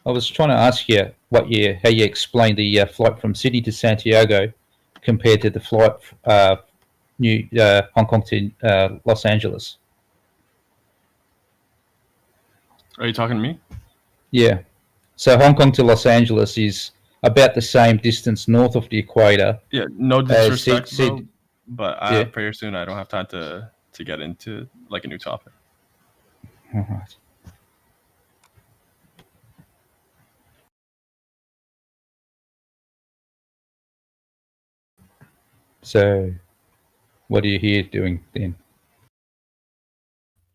I was trying to ask you how you explain the flight from Sydney to Santiago compared to the flight Hong Kong to Los Angeles. Are you talking to me? Yeah. So Hong Kong to Los Angeles is about the same distance north of the equator. Yeah, no disrespect, bro, but I have prayer soon. I don't have time to get into like a new topic. All right. So, what are you here doing then?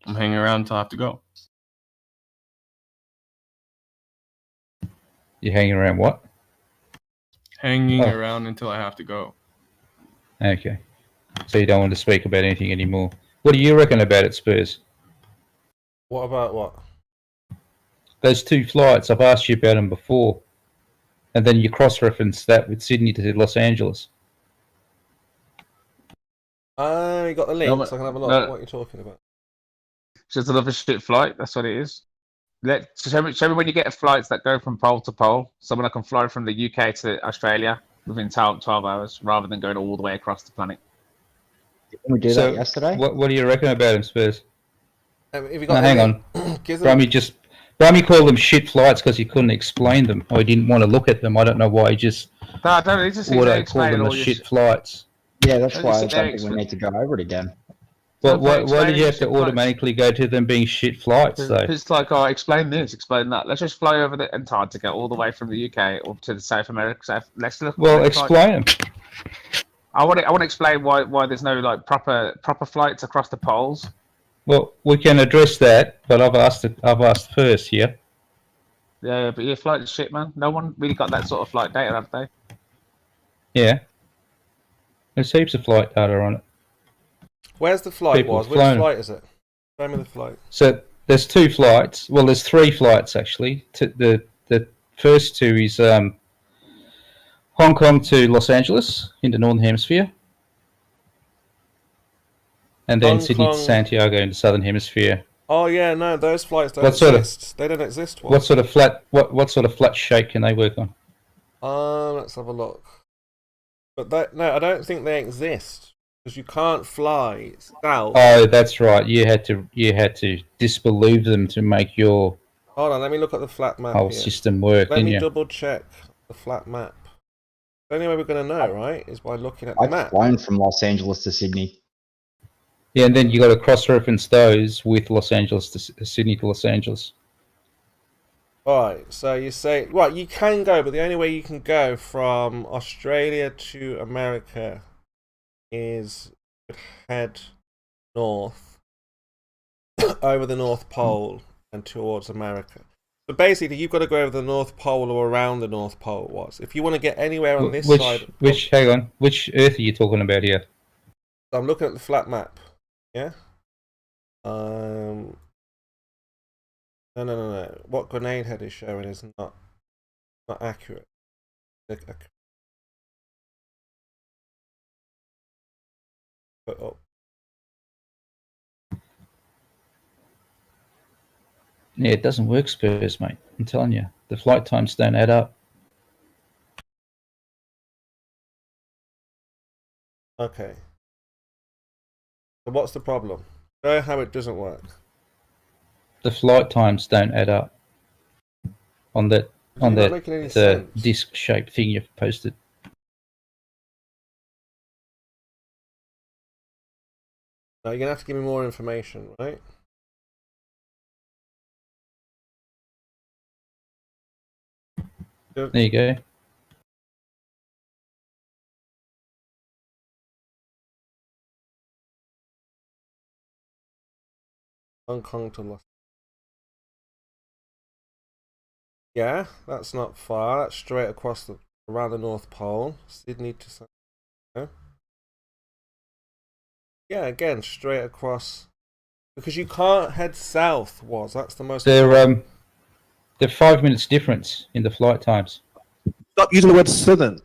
I'm hanging around until I have to go. You're hanging around what? Hanging around until I have to go. Okay. So you don't want to speak about anything anymore. What do you reckon about it, Spurs? What about what? Those two flights, I've asked you about them before. And then you cross-reference that with Sydney to Los Angeles. You got the link, so I can have a look at what you're talking about. It's just another shit flight, that's what it is. Show me when you get flights that go from pole to pole. Someone that can fly from the UK to Australia within 12 hours, rather than going all the way across the planet. Didn't we do that yesterday? What do you reckon about them, Spurs? If you got hang on. Brahmi called them shit flights because he couldn't explain them, or he didn't want to look at them. I don't know why he just called them the shit flights. Yeah, that's why I don't think we need to go over it again. But why did you have to automatically go to them being shit flights, though? It's like, oh, explain this, explain that. Let's just fly over the Antarctica all the way from the UK up to the South America. Let's look. Well, explain them. I want to explain why there's no like proper flights across the poles. Well, we can address that, but I've asked first, yeah. Yeah, but your flight is shit, man. No one really got that sort of flight data, have they? Yeah. There's heaps of flight data on it. Where's the flight? Which flight is it? Show me the flight. So there's two flights. Well, there's three flights actually. The first two is Hong Kong to Los Angeles in the Northern Hemisphere, and then Sydney to Santiago in the Southern Hemisphere. Oh yeah, no, those flights don't exist. They don't exist. What sort of flat shape can they work on? Let's have a look. But no, I don't think they exist because you can't fly south. Oh, that's right. You had to disbelieve them to make your. Hold on, let me look at the flat map. Whole system work. Let me double check the flat map. The only way we're going to know, right, is by looking at the map. I've flown from Los Angeles to Sydney. Yeah, and then you got to cross-reference those with Los Angeles to Sydney to Los Angeles. Alright, so you say, right, you can go, but the only way you can go from Australia to America is head north over the North Pole and towards America. So basically, you've got to go over the North Pole or around the North Pole. If you want to get anywhere on this side... Hang on, which Earth are you talking about here? I'm looking at the flat map. Yeah? No. What grenade head is showing is not accurate. Put up. Yeah, it doesn't work, Spurs, mate. I'm telling you, the flight times don't add up. Okay. So what's the problem? Show how it doesn't work. The flight times don't add up on that disc-shaped thing you've posted. Now you're gonna have to give me more information, right? There you go. Hong Kong to Los. Yeah, that's not far. That's straight across around the North Pole. Sydney to San Francisco. Yeah, again, straight across. Because you can't head south. That's the most. They're 5 minutes difference in the flight times. Stop using the word southern.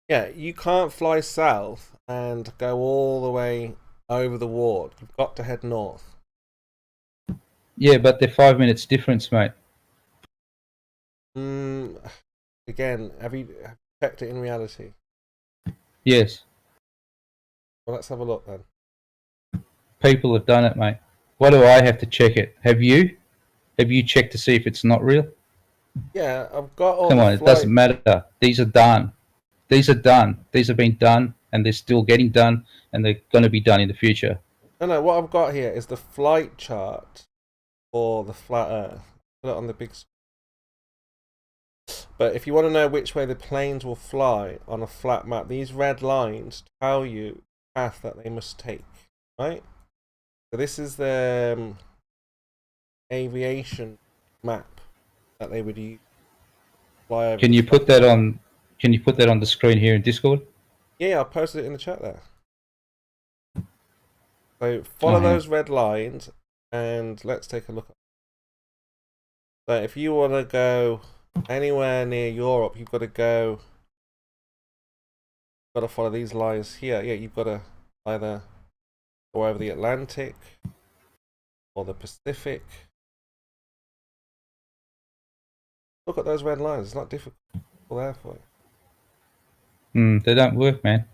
Yeah, you can't fly south and go all the way over the ward. You've got to head north. Yeah, but they're 5 minutes difference, mate. Again, have you checked it in reality? Yes. Well, let's have a look then. People have done it, mate. Why do I have to check it? Have you? Have you checked to see if it's not real? Yeah, I've got all Come the on, it doesn't matter. These are done. These are done. These have been done, and they're still getting done, and they're going to be done in the future. No, what I've got here is the flight chart for the flat Earth. Put it on the big screen. But if you want to know which way the planes will fly on a flat map, these red lines tell you the path that they must take, right? So this is the aviation map that they would use. Fly over. Can you put that on? Can you put that on the screen here in Discord? Yeah, I'll post it in the chat there. So follow those red lines, and let's take a look. So if you want to go anywhere near Europe, you've got to go. Got to follow these lines here. Yeah, you've got to either go over the Atlantic or the Pacific. Look at those red lines. It's not difficult there for you. They don't work, man.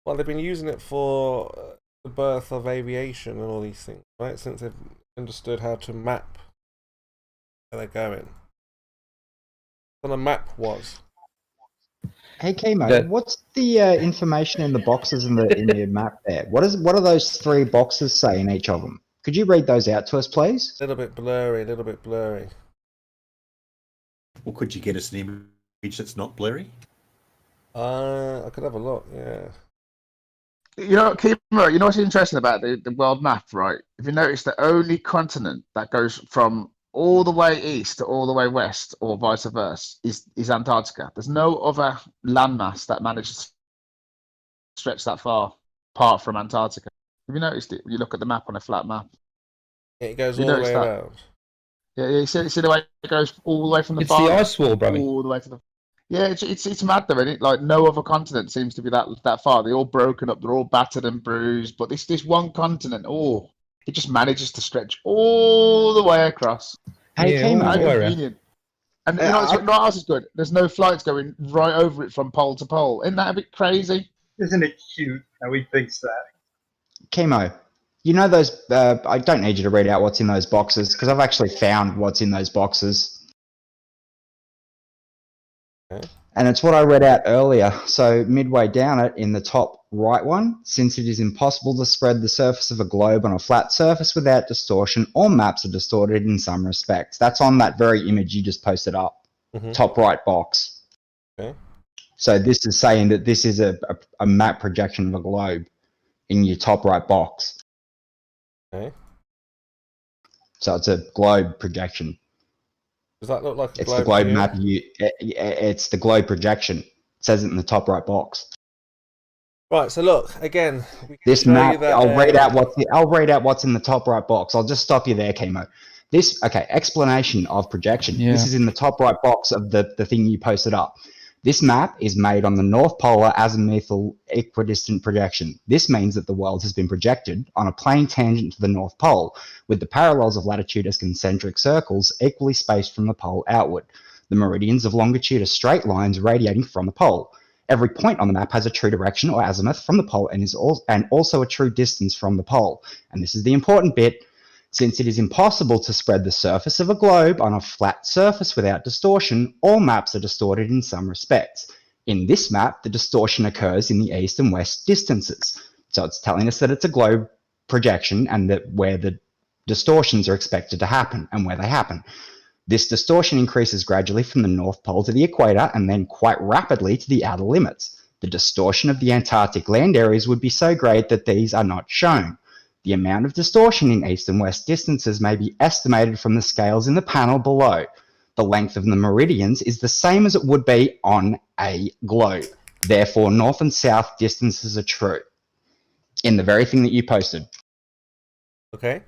Well, they've been using it for the birth of aviation and all these things, right? Since they've understood how to map where they're going. What a map was. Hey, Kimo, what's the information in the boxes in the map there? What are those 3 boxes say in each of them? Could you read those out to us, please? A little bit blurry, Well, could you get us an image that's not blurry? I could have a look, yeah. You know, Kimo, you know what's interesting about the world map, right? If you notice, the only continent that goes from all the way east to all the way west, or vice versa, is Antarctica. There's no other landmass that manages to stretch that far apart from Antarctica. Have you noticed it? You look at the map on a flat map. Yeah, it goes all the way around. Yeah, you see the way it goes all the way from the It's the ice wall, brother. all the way to the. Yeah, it's mad though, isn't it? Like no other continent seems to be that far. They're all broken up. They're all battered and bruised. But this one continent, it just manages to stretch all the way across. Hey, Kimo. And you know what else is good? There's no flights going right over it from pole to pole. Isn't that a bit crazy? Isn't it cute how he thinks that? Kimo, you know those... I don't need you to read out what's in those boxes, because I've actually found what's in those boxes. Okay. And it's what I read out earlier. So midway down it, in the top right one, since it is impossible to spread the surface of a globe on a flat surface without distortion, all maps are distorted in some respects. That's on that very image you just posted up. Top right box. Okay. So this is saying that this is a map projection of a globe in your top right box. Okay. So it's a globe projection. Does that look like a globe? It's the globe map. It's the globe projection. It says it in the top right box. Right. So look again. This map. I'll read out what's in the top right box. I'll just stop you there, Kimo. Explanation of projection. Yeah. This is in the top right box of the thing you posted up. This map is made on the North Polar azimuthal equidistant projection. This means that the world has been projected on a plane tangent to the North Pole, with the parallels of latitude as concentric circles equally spaced from the pole outward. The meridians of longitude are straight lines radiating from the pole. Every point on the map has a true direction or azimuth from the pole and also a true distance from the pole. And this is the important bit. Since it is impossible to spread the surface of a globe on a flat surface without distortion, all maps are distorted in some respects. In this map, the distortion occurs in the east and west distances. So it's telling us that it's a globe projection and that where the distortions are expected to happen and where they happen. This distortion increases gradually from the North Pole to the equator and then quite rapidly to the outer limits. The distortion of the Antarctic land areas would be so great that these are not shown. The amount of distortion in east and west distances may be estimated from the scales in the panel below. The length of the meridians is the same as it would be on a globe. Therefore, north and south distances are true. In the very thing that you posted. Okay.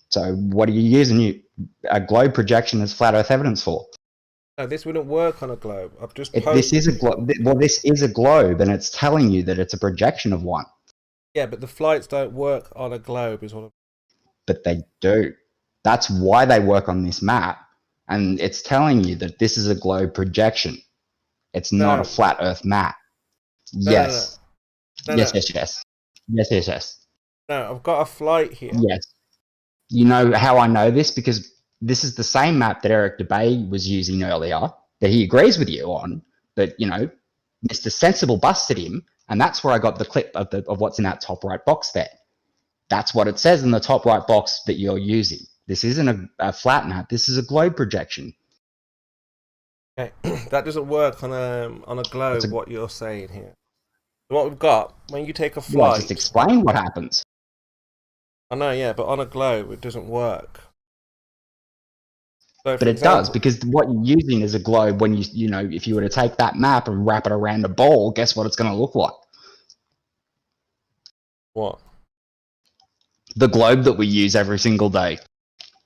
So what are you using a globe projection as flat Earth evidence for? No, this wouldn't work on a globe. I've just this is a globe, and it's telling you that it's a projection of one. Yeah, but the flights don't work on a globe, is what I'm... But they do. That's why they work on this map. And it's telling you that this is a globe projection. It's not a flat Earth map. Yes. Yes. No, I've got a flight here. Yes. You know how I know this? Because this is the same map that Eric DeBay was using earlier, that he agrees with you on, but, you know, Mr. Sensible busted him, and that's where I got the clip of what's in that top right box there. That's what it says in the top right box that you're using. This isn't a flat map. This is a globe projection. Okay. That doesn't work on a globe, what you're saying here. What we've got, when you take a flight... Well, just explain what happens. I know, yeah, but on a globe, it doesn't work. So, but it does, because what you're using is a globe. When you know, if you were to take that map and wrap it around a ball, guess what it's going to look like? What? The globe that we use every single day.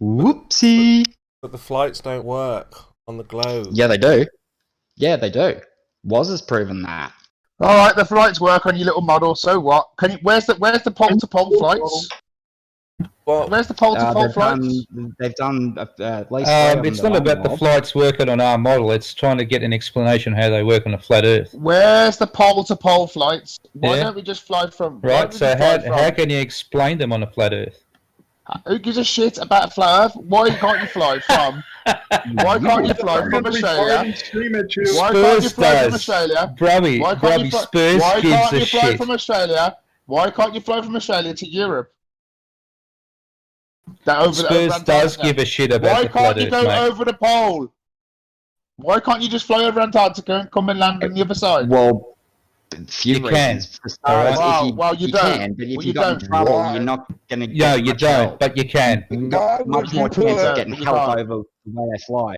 Whoopsie! But the flights don't work on the globe. Yeah, they do. Yeah, they do. Woz has proven that. All right, the flights work on your little model. So what? Can you? Where's the pole-to-pole flights? Well, where's the pole-to-pole flights? They've done at least. It's not about the flights working on our model. It's trying to get an explanation how they work on a flat Earth. Where's the pole-to-pole flights? Why don't we just fly from? Right. So how can you explain them on a flat Earth? Who gives a shit about a flat Earth? Why can't you fly from? Why can't you fly from Australia? Why can't you fly from Australia? Brummy, Spurs why gives can't a you fly shit. from Australia? Why can't you fly from Australia to Europe? Spurs does give a shit about the flat Earth, Why can't you go over the pole? Why can't you just fly over Antarctica and come and land on the other side? Well, you can. Well, you don't. Can, but if you got in trouble, you're not going to get No, you don't, but you can. You've got much more chance of getting help over the way they fly.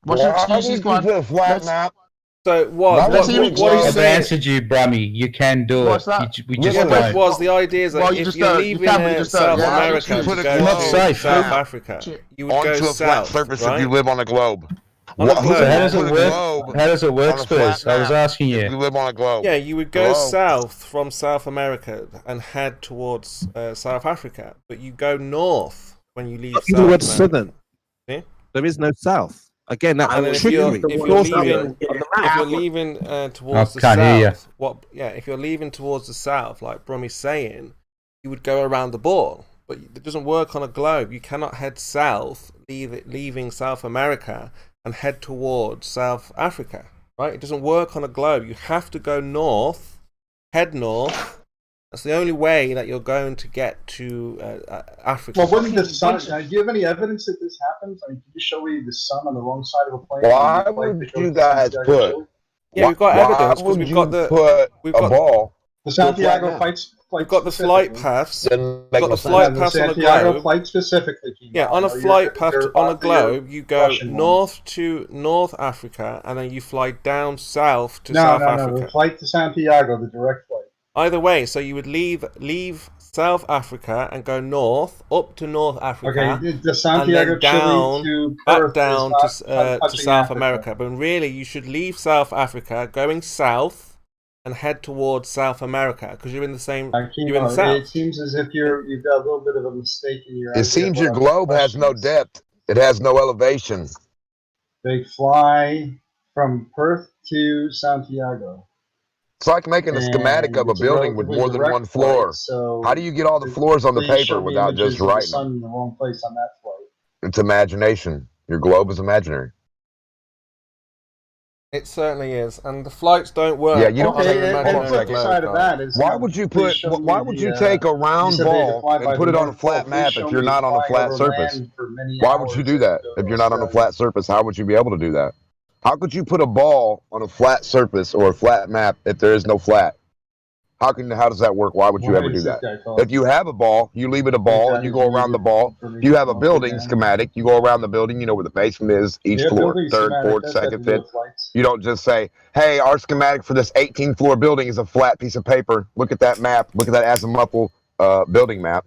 What's your excuses, man? So what? I've answered you, Brummy. You can do What's it. that? We just don't. Was the idea is that if you're leaving South America to go to South Africa, you would go south, surface right? if you live on a globe. On a globe. So how does it work? How does it work, Spurs? I was asking you. If you live on a globe. Yeah, you would go south from South America and head towards South Africa, but you go north when you leave. The word southern. Yeah? There is no south. Again, that if you're leaving towards the south, if you're leaving towards the south, like Brummy's saying, you would go around the ball, but it doesn't work on a globe. You cannot head south, leaving South America, and head towards South Africa. Right? It doesn't work on a globe. You have to go north, head north. That's the only way that you're going to get to Africa. Well, wouldn't the sun? Do you have any evidence that this happens? I mean, can you show me the sun on the wrong side of a plane? Why would you guys put? Yeah, we've got evidence because we've got a ball. The Santiago flights. We've got the flight paths. We've got the flight paths on a globe. Flight specifically. Yeah, on a flight path on a globe, you go north to North Africa, and then you fly down south to South Africa. No, the flight to Santiago, the direct flight. Either way, so you would leave South Africa and go north, up to North Africa, the Santiago and then down, to back down to South America. But really, you should leave South Africa, going south, and head towards South America, because you're in the same. You're in the south. It seems as if you've got a little bit of a mistake in your. It seems your globe has no depth. It has no elevation. They fly from Perth to Santiago. It's like making a schematic of a building with more than one floor. How do you get all the floors on the paper without just writing? The sun in the wrong place on that flight. It's imagination. Your globe is imaginary. It certainly is, and the flights don't work. Yeah, you don't Why would you put? Why would you take a round ball and put it on a flat map if you're not on a flat surface? Why would you do that if you're not on a flat surface? How would you be able to do that? How could you put a ball on a flat surface or a flat map if there is no flat? How does that work? Why would you ever do that? If you have a ball, you leave it a ball and you go around the ball. You have a building schematic, you go around the building, you know where the basement is, each floor, third, fourth, second, fifth. You don't just say, hey, our schematic for this 18-floor building is a flat piece of paper. Look at that map. Look at that azimuthal building map.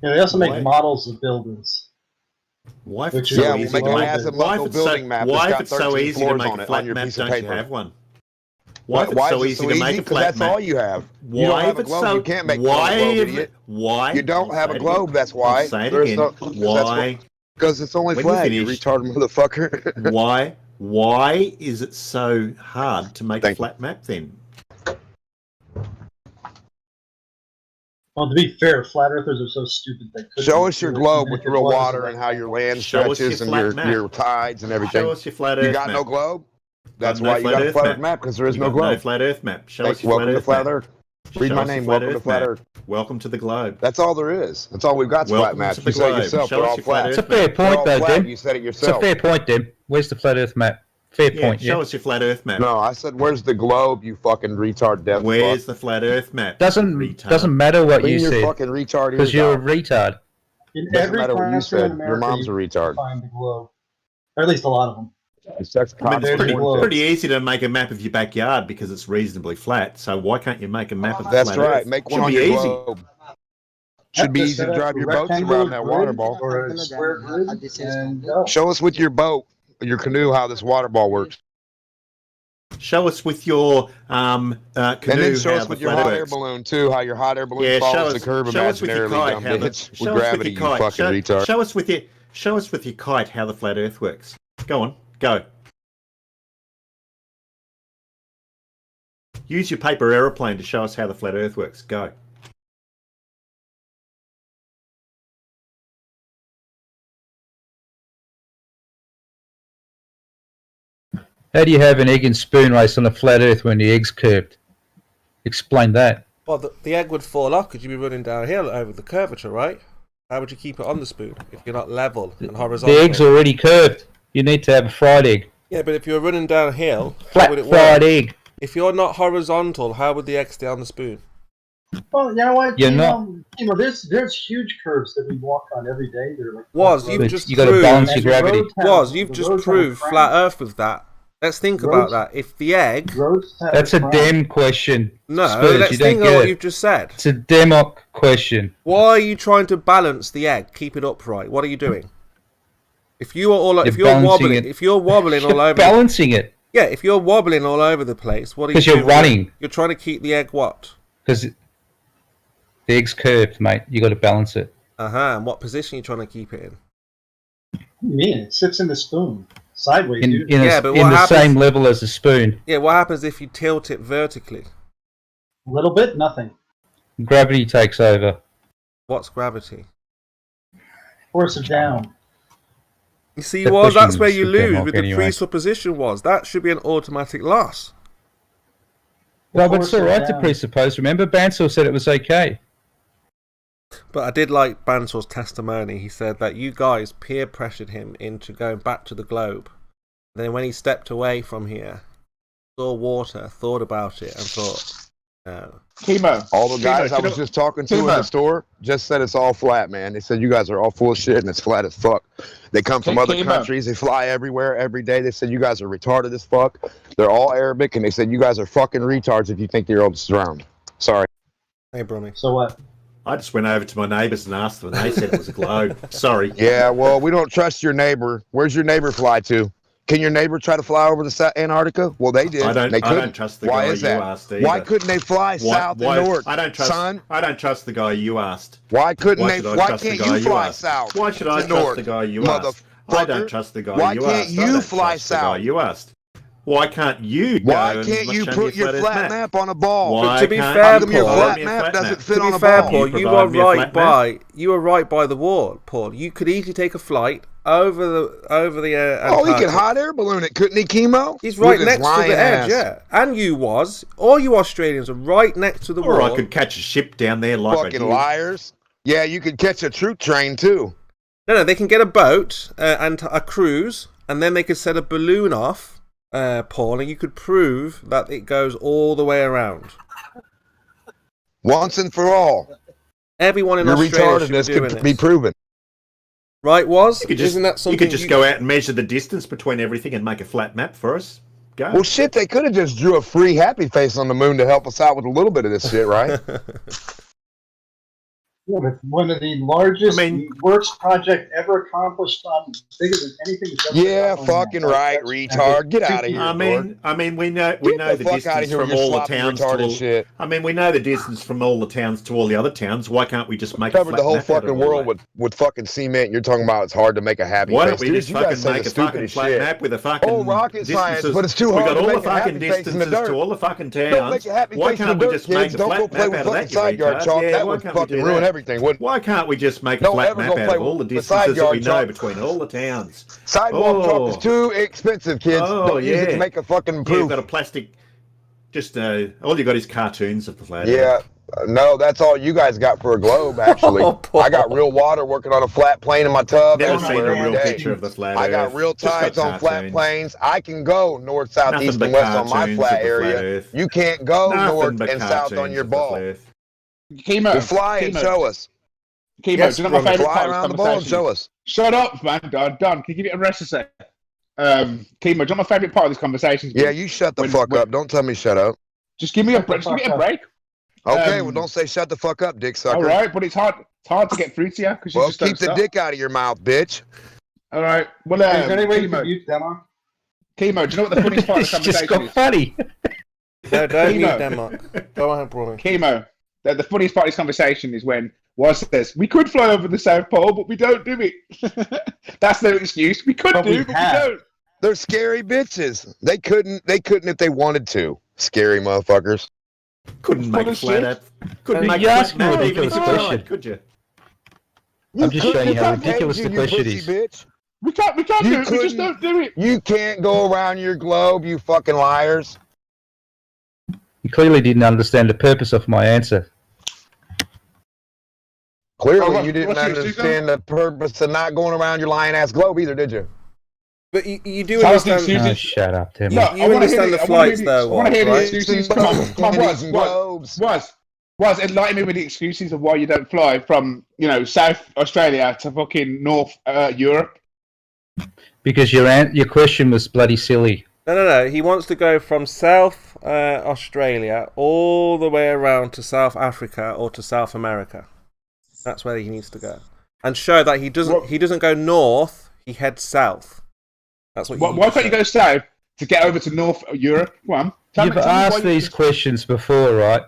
Yeah, they also make models of buildings. Why if it's so easy to make a why if it's so easy to make a flat map, don't you have one? Why if it's so easy to make a Because flat that's map? all you have. Why You don't have if a it's globe. so? You can't make Why a globe, if idiot. why? You don't have a I'll say it globe. again. That's why. I'll say it There's again. no- Why? Because it's only When flat. you You finish, retarded motherfucker. why is it so hard to make a flat map then? Well, to be fair, flat earthers are so stupid they couldn't. Show us your globe with real water and how your land Show us your stretches and flat map. your tides and everything. Show us your flat You Earth got map. no globe? That's no why you flat got a Earth flat map. Earth map, because there is You no got globe. no flat Earth map. Show us your Welcome to flat Flat Earth. Earth. Read Show my us your name. flat Welcome to Earth Flat map. Earth. Welcome to the globe. That's all there is. That's all we've got. Flat Welcome maps. to the You said it globe. yourself. Show They're us all your flat flat. It's a Earth fair map. They're point, all though, flat. Dim. You said it It's a yourself. fair point, Dim. Where's the flat Earth map? Fair Yeah, point. show Yeah. us your flat Earth map. No, I said, where's the globe, you fucking retard death Where's fuck? the flat Earth map? Doesn't retard? matter what Clean you your said fucking retard because ears you're a out. retard. In Doesn't every matter what you classroom in said. America, Your mom's a you retard. find the globe, or at least a lot of them. It's sex I mean, it's There's pretty, your globe. pretty easy to make a map of your backyard because it's reasonably flat. So why can't you make a map of the That's flat right. Earth? Make one Should on be your easy. globe. Should be Just easy set to up drive a your boats rectangular around that water grid ball. or a square grid, and go. Show us with your boat, your canoe, how this water ball works. Show us with your canoe And then show how us the with your flat hot Earth air balloon, too, how your hot air balloon Yeah, follows the curve show us with your imaginarily, kite dumb how the bitch. show With us gravity, with your you kite. fucking retard. Show us with your kite how the flat Earth works. Go on, go. Use your paper aeroplane to show us how the flat Earth works. Go. How do you have an egg and spoon race on a flat Earth when the egg's curved? Explain that. Well, the egg would fall off because you'd be running downhill over the curvature, right? How would you keep it on the spoon if you're not level and horizontal? The egg's already curved. You need to have a fried egg. Yeah, but if you're running downhill, how Flat would it fried work? egg. If you're not horizontal, how would the egg stay on the spoon? Well, you know what? You're There's huge curves that we walk on every day. They're like You've just you got to proved, balance your gravity. You've just proved flat Earth with that. Let's think about that. If the egg... That's a dem question. No, Spurs, let's you don't think get of what it. you've just said. It's a democ question. Why are you trying to balance the egg? Keep it upright. What are you doing? If you're wobbling, if you're wobbling all over, balancing it. Yeah, if you're wobbling all over the place, what are you? Because you're running. You're trying to keep the egg what? Because the egg's curved, mate. You got to balance it. And what position are you trying to keep it in? What do you mean? It sits in the spoon. Sideways, In dude. the same level as a spoon. Yeah, what happens if you tilt it vertically? A little bit, nothing. Gravity takes over. What's gravity? Force it down. You see, The that's where you pushing's the lose democ with the anyway. presupposition was. That should be an automatic loss. Well, but it's Force it alright to down. presuppose. Remember, Bansal said it was okay. But I did like Bansal's testimony. He said that you guys peer pressured him into going back to the globe. Then when he stepped away from here, saw water, thought about it, and thought, no. Chemo. All the guys Chemo, I was just talking to in the store just said it's all flat, man. They said you guys are all full of shit and it's flat as fuck. They come from other countries. They fly everywhere every day. They said you guys are retarded as fuck. They're all Arabic, and they said you guys are fucking retards if you think the world's round. Sorry. Hey, Brummy. So what? I just went over to my neighbours and asked them, and they said it was a globe. Sorry. Yeah, well, we don't trust your neighbor. Where's your neighbor fly to? Can your neighbor try to fly over to Antarctica? Well, they did. I They couldn't. don't trust the Why guy is you that? asked either. Why couldn't they fly south and north? I don't trust. Son? I don't trust the guy you asked. Why couldn't Why they? should I Why trust the can't guy you fly asked? south? Why should I to trust north, the guy you asked? I don't trust the guy Why you can't asked. you I don't fly trust the guy south? you asked. Why can't you go Why and can't you show me put your Earth flat map on a ball? Why to be can't fair, you Paul, your provide flat me a map flat doesn't map? fit To on be a fair, ball. Paul, You you provide are me a right flat by you are right by the wall, Paul. You could easily take a flight over the Oh, he could Antarctic. hot air balloon it, couldn't he, Chemo? He's right With his next to lying the edge, ass. yeah. And all you Australians are right next to the Or wall. I could catch a ship down there like I Fucking did. liars. Yeah, you could catch a troop train too. No, they can get a boat and a cruise, and then they could set a balloon off, Paul, and you could prove that it goes all the way around. Once and for all. Everyone in Your Australia should be retardedness doing could be this. proven. Right, Was? You could just, Isn't that something you could just go out and measure the distance between everything and make a flat map for us. Go. Well, shit, they could have just drew a free happy face on the moon to help us out with a little bit of this shit, right? Yeah, but one of the largest works project ever accomplished on bigger than anything. Yeah, fucking right, retard. Get out of here. I mean, we know the distance from all the towns to all. Shit. I mean, we know the distance from all the towns to all the other towns. Why can't we just make covered the whole fucking world with fucking cement? You're talking about it's hard to make a happy face. Why don't we just fucking make a fucking flat map with a fucking rocket science? But it's too hard. We got all the fucking distances to all the fucking towns. Why can't we just make a flat map out of that? Side yard chalk. That would fucking ruin everything. Why can't we just make a flat map out of all the distances that we know between all the towns? Sidewalk chalk is too expensive, kids. Don't use it to make a fucking proof. You've got a plastic. Just all you got is cartoons of the flat. Yeah. No, that's all you guys got for a globe, actually. I got real water working on a flat plane in my tub. Never seen a real picture of the flat Earth. I got real tides on flat planes. I can go north, south, east, and west on my flat area. You can't go north and south on your ball. Chemo, we'll fly and show us. Chemo, yes, do you know my favorite fly part around the ball and show us. Shut up, man. Don, can you give it a rest a sec? Chemo, do you know my favorite part of this conversation? Yeah, you shut the fuck up. Don't tell me shut up. Just give me a break. Just give me a break. Okay, well, don't say shut the fuck up, dick sucker. All right, but it's hard to get through to you. Well, keep the dick out of your mouth, bitch. All right. Well, is there any way you can mute Demo? Chemo, do you know what the funniest part of the conversation just got funny. No, don't mute Demo. Go on, brother. Chemo, the funniest part of this conversation is when Waz says, we could fly over the South Pole, but we don't do it. That's their excuse. We could but we don't. They're scary bitches. They couldn't if they wanted to. Scary motherfuckers. Couldn't make flat Earth. Couldn't make ask me a ridiculous question. Could you? I'm just showing you how ridiculous the question is. Bitch. We can't do it. We just don't do it. You can't go around your globe, you fucking liars. You clearly didn't understand the purpose of my answer. Clearly, you didn't understand the purpose of not going around your lying-ass globe either, did you? But you do understand. Oh, shut up, Tim. You understand the flights, though. I want to hear the excuses. Come on, Was enlighten me with the excuses of why you don't fly from, South Australia to fucking North Europe. Because your question was bloody silly. No. He wants to go from South Australia all the way around to South Africa or to South America. That's where he needs to go, and show that he doesn't go north. He heads south. That's what. Why can't you go south to get over to North Europe? Come on. You've asked these questions before, right?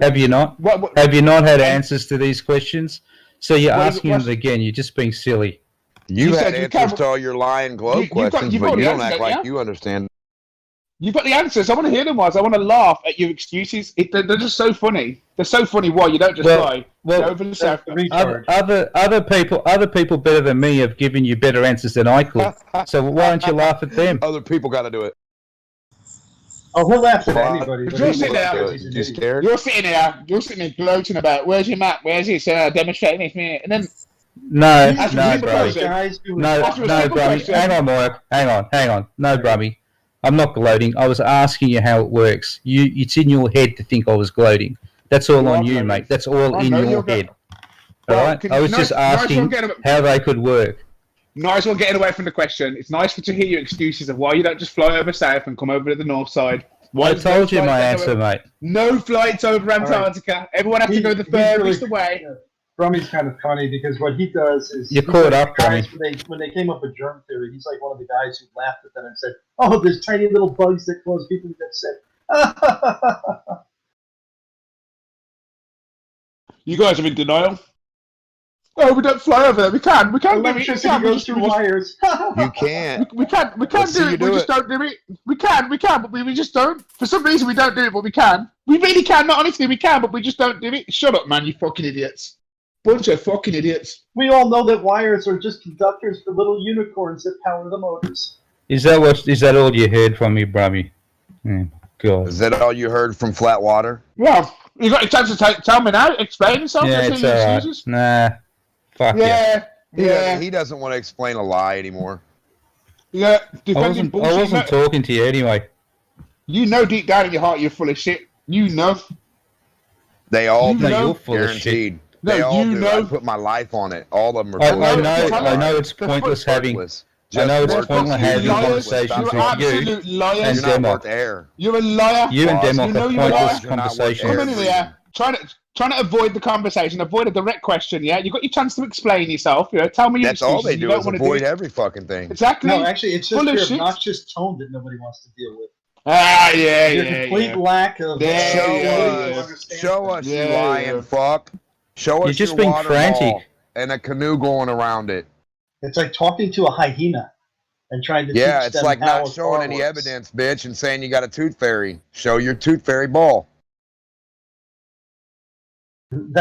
Have you not? Have you not had answers to these questions? So you're asking them again. You're just being silly. You had answers to all your lying globe questions, but you don't act like you understand. You've got the answers. I want to hear them, Waz. I want to laugh at your excuses. They're just so funny. They're so funny. Why you don't just fly over the south? Other people better than me have given you better answers than I could. So why don't you laugh at them? Other people got to do it. Oh, we'll laugh at anybody. You're sitting there. You scared? You're sitting there gloating about where's your map? Where's it? Demonstrating this minute, and then. No, Brummy. No, Brummy. Hang on, Moira. Hang on. No, Brummy. I'm not gloating. I was asking you how it works. It's in your head to think I was gloating. That's all on you, mate. That's all in your head. All right? I was just asking how they could work. Nice one getting away from the question. It's nice to hear your excuses of why you don't just fly over south and come over to the north side. I told you my answer, mate. No flights over Antarctica. Right. Everyone has to go the furthest away. Brummy's kind of funny because what he does is you're caught up, guys, when they came up with germ theory, he's like one of the guys who laughed at them and said, "Oh, there's tiny little bugs that cause people to get sick." You guys are in denial. Oh, we don't fly over there. We can. Electricity goes through wires. You can't. We can't do it. We just don't do it. We can, but we just don't. For some reason, we don't do it, but we can. We really can. Not honestly, we can, but we just don't do it. Shut up, man, you fucking idiots. Bunch of fucking idiots. We all know that wires are just conductors for little unicorns that power the motors. Is that all you heard from me, Brummy? God. Is that all you heard from flat water? Well, you got a chance to tell me now. Explain yourself. Yeah, it's all right. Nah. Fuck yeah. He doesn't want to explain a lie anymore. Yeah, I wasn't talking to you anyway. You know deep down in your heart you're full of shit. You know. They all do. You're full guaranteed. Of shit. They all do. I put my life on it. All of them are full of shit. I know it's pointless having... I know it's pointless having conversations with you and Demok. You're a liar. You and Demok are pointless conversations. Come in here. trying to avoid the conversation, avoid a direct question. Yeah, you got your chance to explain yourself. You know, tell me. That's all they do is avoid every fucking thing. Exactly. No, actually, it's just your obnoxious tone that nobody wants to deal with. Your complete lack of. Show us, you lying fuck. Show us just your being water frantic. ball and a canoe going around it. It's like talking to a hyena and trying to. Yeah, teach it's them like how not a showing car any works. evidence, bitch, and saying you got a tooth fairy. Show your tooth fairy ball.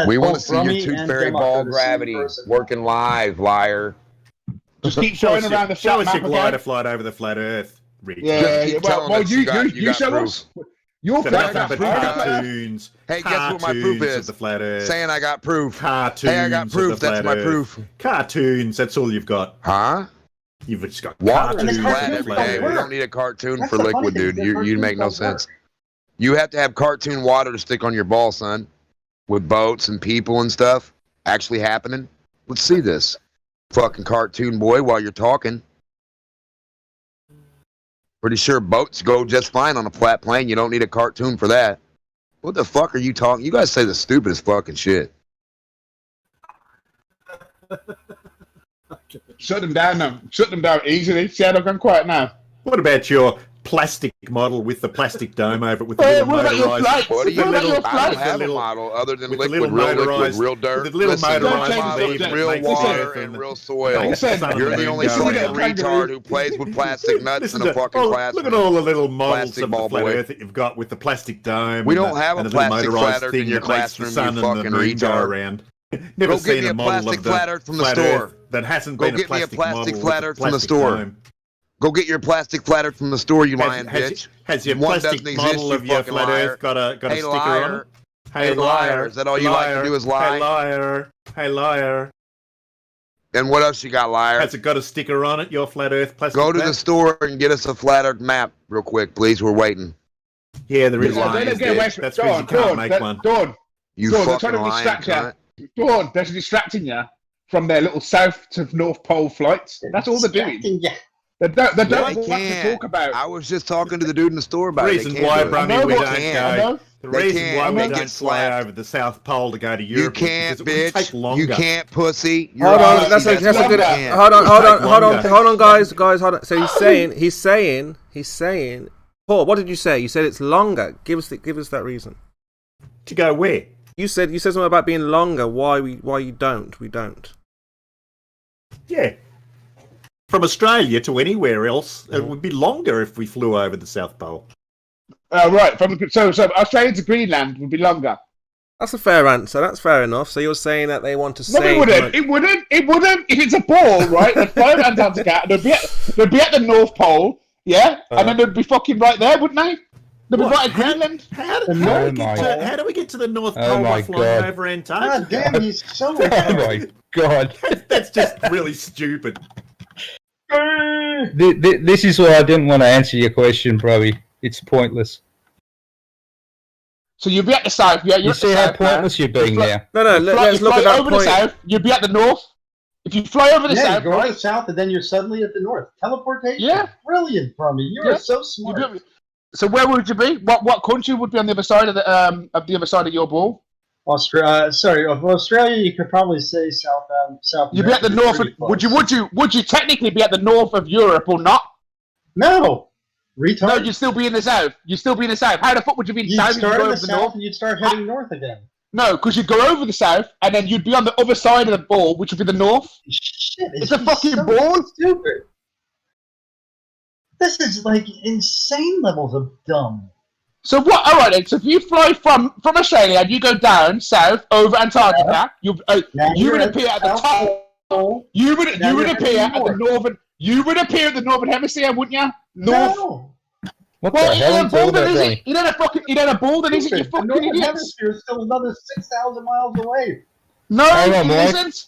We want to see your tooth fairy ball gravity working live, liar. Just keep showing around the show flat us your map glider again. flight over the flat Earth. Rick. Yeah, keep telling us you got show proof. us. Your So flat nothing map. but cartoons. Hey, guess what my proof Cartoons of is? the flat Earth. Saying I got proof. Cartoons. Hey, I got proof. Of the That's flat my Earth. proof. Cartoons. That's all you've got. Huh? You've just got Water cartoons. is of flat the every flat day. Earth. We don't need a cartoon That's for the funny liquid, thing, dude. the You cartoons make no don't sense. work. You have to have cartoon water to stick on your ball, son. With boats and people and stuff actually happening. Let's see this. Fucking cartoon boy while you're talking. Pretty sure boats go just fine on a flat plane. You don't need a cartoon for that. What the fuck are you talking? You guys say the stupidest fucking shit. Shut them down now. Shut them down easily. See how they've gone quiet now. What about your plastic model with the plastic dome over it with the little what about your motorized? flights? What do you What about your I don't flights? have a Little- model other than with the liquid, little real liquid, motorized- real dirt. with the little Listen, motorized real leaf that real makes water it and real Like soil. the sun and You're the the moon only going fucking around. retard who plays with plastic nuts Listen in a to- fucking classroom. Look at all the little models Plastic of the ball flat boy. Earth that you've got with the plastic dome. We and don't the- have a and the little plastic motorized flat Earth thing in your that makes the classroom, sun you and the fucking moon go retard. around. Never Go get seen me a a model plastic of the flat Earth from the flat store. Earth that hasn't Go been get a me a plastic plastic model flat with Earth from the plastic store. dome. Go get your plastic flat Earth from the store, you lying bitch. Has your One plastic doesn't exist, model you of your fucking flat liar. Earth got a Hey, sticker liar. on it? Hey, liar. Is that all you like to do is lie? Hey, liar. Hey, liar. And what else you got, liar? Has it got a sticker on it, your flat Earth plastic Go to map? the store and get us a flat Earth map real quick, please. We're waiting. Yeah, there is You're one. lying, That's bitch. because you can't make one. Dawn, You they're fucking trying to lying distract cunt. you. Dawn, they're distracting you from their little south to North Pole flights. That's all they're doing. Yeah. They don't They want to can't. talk about. I was just talking to the dude in the store about The it. reason They can't why, do it. Brummy, we I don't know. go. The They reason can't. why we They don't get fly slapped. over the South Pole to go to You Europe can't, is because it would take bitch. longer. You can't, pussy. You're Hold on, pussy. that's a why good. you can't. Hold on, longer. hold on, guys. Hold on. So he's saying. Paul, what did you say? You said it's longer. Give us that reason. To go where? You said something about being longer. Why you don't? We don't. Yeah. From Australia to anywhere else, it would be longer if we flew over the South Pole. Right. So Australia to Greenland would be longer. That's a fair answer. That's fair enough. So you're saying that they want to No, say it wouldn't. It wouldn't. If it's a ball, right? They'd fly over Antarctica. They'd be at the North Pole, yeah, and then they'd be fucking right there, wouldn't they? They'd be right at Greenland. How do we get to the North Pole by flying over Antarctica? God damn, he's so Oh my god. That's just really stupid. This is why I didn't want to answer your question, probably. It's pointless. So you'd be at the south. Yeah, You see how pointless you're being now. No, let's look at that over point. the south. You'd be at the north. If you fly over the south, you go right? to the south and then you're suddenly at the north. Teleportation. Yeah. Brilliant from you. You are so smart. So where would you be? What country would be on the other side of the other side of your ball? Australia. You could probably say South. You'd be at the north. Would you technically be at the north of Europe or not? No. Retard. No, you'd still be in the south. You'd still be in the south. How the fuck would you be in the south? You'd start in the the south north? and you'd start heading north again. No, because you'd go over the south and then you'd be on the other side of the ball, which would be the north. Shit, it's a fucking ball. Stupid. This is like insane levels of dumb. So what? All right, then. So if you fly from Australia and you go down south over Antarctica, you would appear at the top. You would appear at the northern. You would appear at the northern hemisphere, wouldn't you? North. No. What the hell are you talking about, Ronnie? You don't a ball, then is it? You The fucking northern idiots. hemisphere is still another 6,000 miles away. No, Hang on, it Mike. isn't.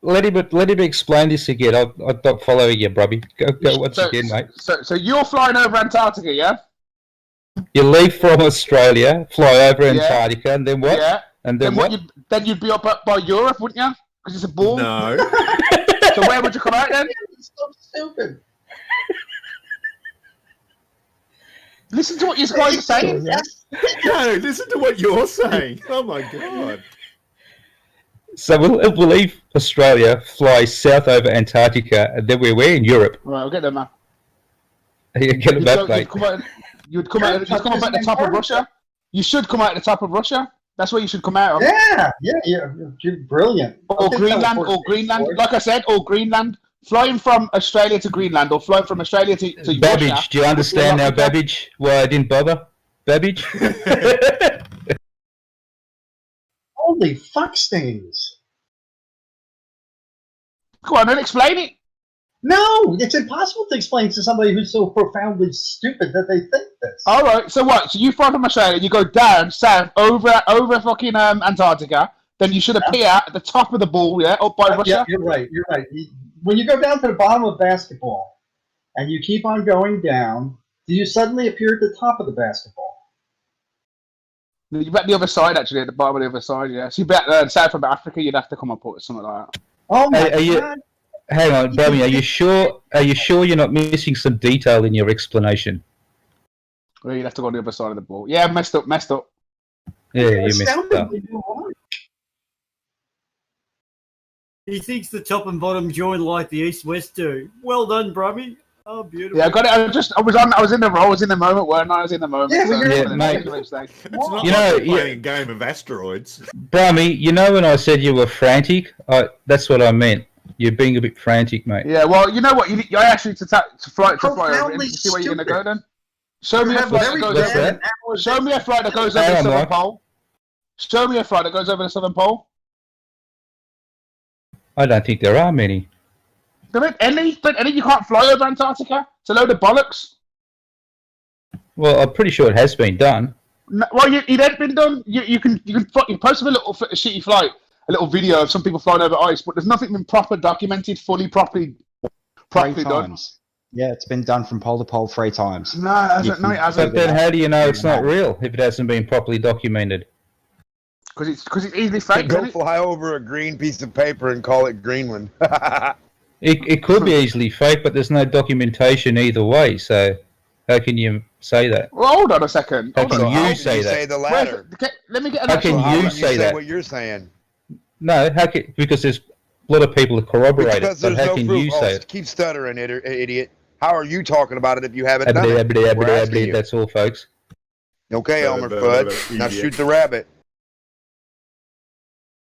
Let him explain this again. I'm not following you, Brubby. Go once again, mate. So you're flying over Antarctica, yeah? You leave from Australia, fly over Antarctica, and then what? Yeah. And then what? Then you'd be up by Europe, wouldn't you? Because it's a ball. No. So where would you come out then? It's so stupid. Listen to what you guys are saying. That's No, listen to what you're saying. Oh my god. So we'll leave Australia, fly south over Antarctica, and then we're in Europe. Right, I'll get them, man. Get them back, mate. You'd come out at the top of Russia. You should come out at the top of Russia. That's where you should come out of. Yeah. You're brilliant. Or Greenland. Like I said, or Greenland. Flying from Australia to Greenland, or flying from Australia to Babbage, Russia. do you understand now, Babbage? Why I didn't bother? Babbage? Holy fuck stains. Go on, then explain it. No, it's impossible to explain to somebody who's so profoundly stupid that they think this. All right, so what? So you fly from Australia, you go down south over fucking Antarctica, then you should appear at the top of the ball, up by Russia. Yeah, you're right. When you go down to the bottom of basketball and you keep on going down, do you suddenly appear at the top of the basketball? You're at the other side, actually, at the bottom of the other side, yeah. So you're at south of Africa, you'd have to come up with something like that. Oh my God. Hang on, Brummy, are you sure you're not missing some detail in your explanation? Well, you'd have to go on the other side of the ball. Yeah, messed up. Yeah, you messed up. He thinks the top and bottom join like the east-west do. Well done, Brummy. Oh, beautiful. Yeah, I got it. I was in the role. I was in the moment, weren't I? I was in the moment. Yeah, so mate. It's not like playing a game of asteroids. Brummy, you know when I said you were frantic? that's what I meant. You're being a bit frantic, mate. Yeah, well, you know what? I asked you to fly over and see where you're going to go then. Show me a flight that goes over. Show me a flight that goes over the Southern Pole. Show me a flight that goes over the Southern Pole. I don't think there are many. There ain't any, but you can't fly over Antarctica. It's a load of bollocks. Well, I'm pretty sure it has been done. No, well, it ain't been done. You can post a little shitty flight, a little video of some people flying over ice, but there's nothing been properly documented, properly done. Yeah, it's been done from pole to pole 3 times. No, it hasn't. But then how do you know it's not real if it hasn't been properly documented? Because it's easily fake. Go fly over a green piece of paper and call it Greenland. It could be easily fake, but there's no documentation either way. So how can you say that? Well, hold on a second. How can you say that? Say the latter. Let me get. How can you say that? What you're saying? No, because there's a lot of people that corroborate it. But how can you say it? Keep stuttering, idiot. How are you talking about it if you haven't done it? That's all, folks. Okay, Elmer Fudd. Now shoot the rabbit.